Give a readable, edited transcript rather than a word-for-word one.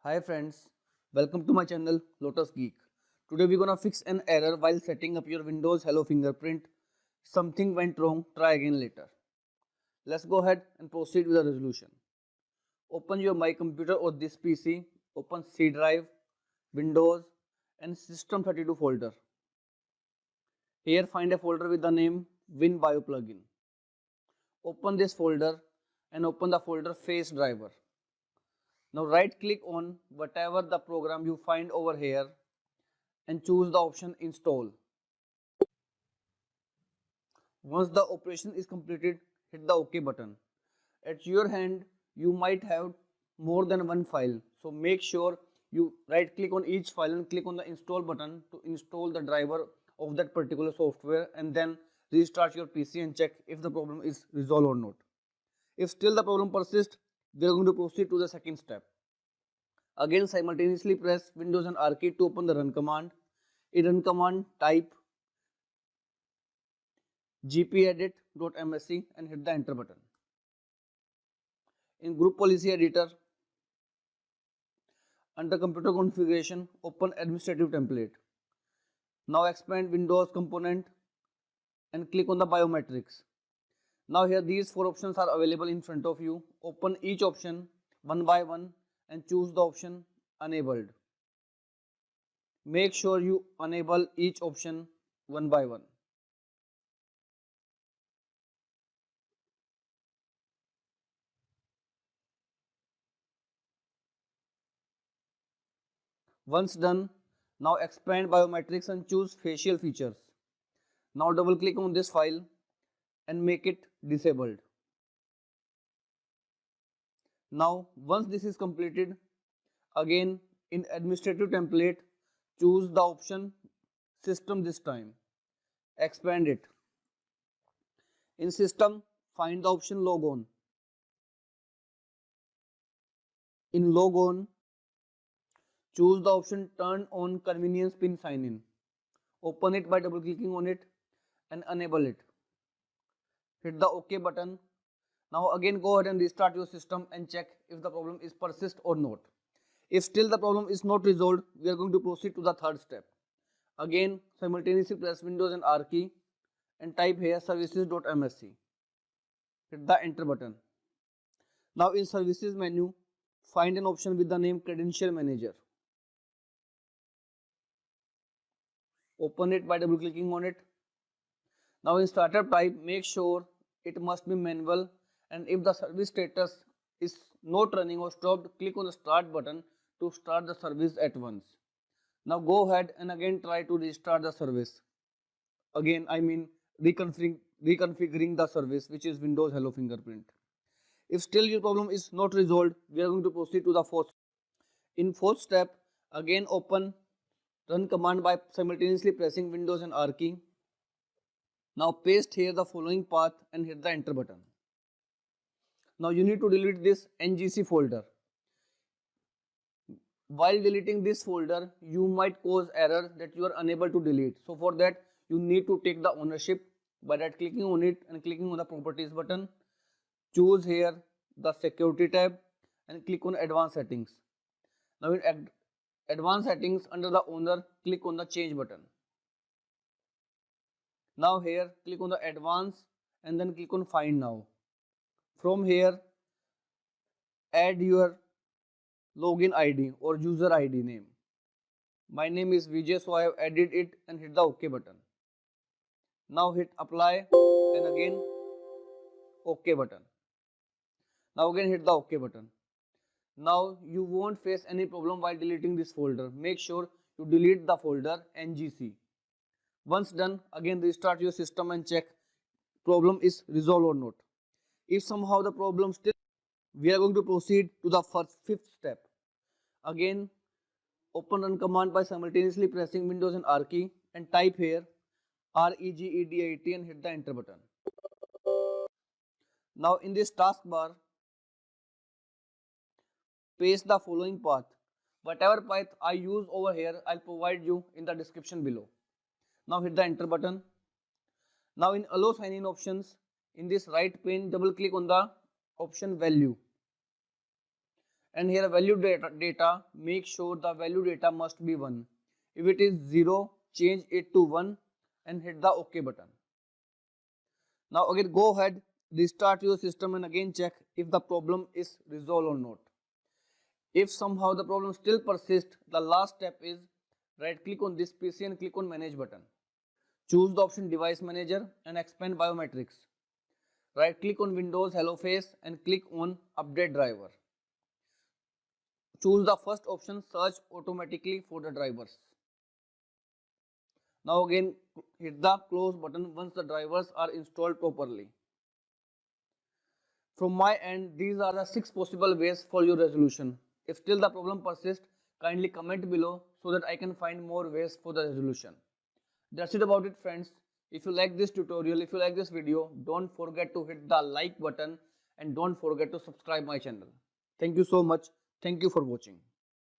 Hi friends, welcome to my channel Lotus Geek. Today we're gonna fix an error while setting up your Windows Hello Fingerprint. Something went wrong, try again later. Let's go ahead and proceed with the resolution. Open your My Computer or this PC, open C drive, Windows and System32 folder. Here find a folder with the name WinBio plugin. Open this folder and open the folder Face Driver. Now right click on whatever the program you find over here and choose the option install. Once the operation is completed, hit the OK button. At your hand, you might have more than one file. So make sure you right click on each file and click on the install button to install the driver of that particular software, and then restart your PC and check if the problem is resolved or not. If still the problem persists, we are going to proceed to the second step. Again, simultaneously press Windows and R key to open the run command. In run command, type gpedit.msc and hit the enter button. In group policy editor, under computer configuration, open administrative template. Now expand Windows component and click on the biometrics. Now here these four options are available in front of you. Open each option one by one and choose the option enabled. Make sure you enable each option one by one. Once done, now expand biometrics and choose facial features. Now double click on this file and make it disabled. Now once this is completed, again in administrative template, choose the option system this time. Expand it. In system, find the option log on. In log on, choose the option turn on convenience pin sign in. Open it by double clicking on it and enable it. Hit the OK button. Now again go ahead and restart your system and check if the problem is persist or not. If still the problem is not resolved, we are going to proceed to the third step. Again, simultaneously press Windows and R key and type here services.msc. Hit the enter button. Now in services menu, find an option with the name credential manager. Open it by double clicking on it. Now in startup type, make sure it must be manual, and if the service status is not running or stopped, click on the start button to start the service at once. Now go ahead and again try to restart the service. Again, I mean reconfiguring the service, which is Windows Hello Fingerprint. If still your problem is not resolved, we are going to proceed to the fourth. In fourth step, again open run command by simultaneously pressing Windows and R key. Now paste here the following path and hit the enter button. Now you need to delete this ngc folder. While deleting this folder, you might cause error that you are unable to delete. So for that, you need to take the ownership by right clicking on it and clicking on the properties button. Choose here the security tab and click on advanced settings. Now in advanced settings under the owner, click on the change button. Now here click on the advanced and then click on find now. From here add your login ID or user ID name. My name is Vijay, so I have added it and hit the OK button. Now hit apply and again OK button. Now again hit the OK button. Now you won't face any problem while deleting this folder. Make sure you delete the folder ngc. Once done, again restart your system and check problem is resolved or not. If somehow the problem still, we are going to proceed to the fifth step. Again open run command by simultaneously pressing Windows and R key and type here regedit and hit the enter button. Now in this taskbar, paste the following path. Whatever path I use over here, I'll provide you in the description below. Now hit the enter button. Now in allow sign in options, in this right pane, double click on the option value and here value data, make sure the value data must be 1. If it is 0, change it to 1 and hit the OK button. Now again go ahead, restart your system and again check if the problem is resolved or not. If somehow the problem still persists, the last step is right click on this PC and click on manage button. Choose the option device manager and expand biometrics. Right click on Windows Hello Face and click on update driver. Choose the first option, search automatically for the drivers. Now again hit the close button once the drivers are installed properly. From my end, these are the 6 possible ways for your resolution. If still the problem persists, kindly comment below so that I can find more ways for the resolution. That's it about it, friends. If you like this tutorial, if you like this video, don't forget to hit the like button and don't forget to subscribe my channel. Thank you so much. Thank you for watching.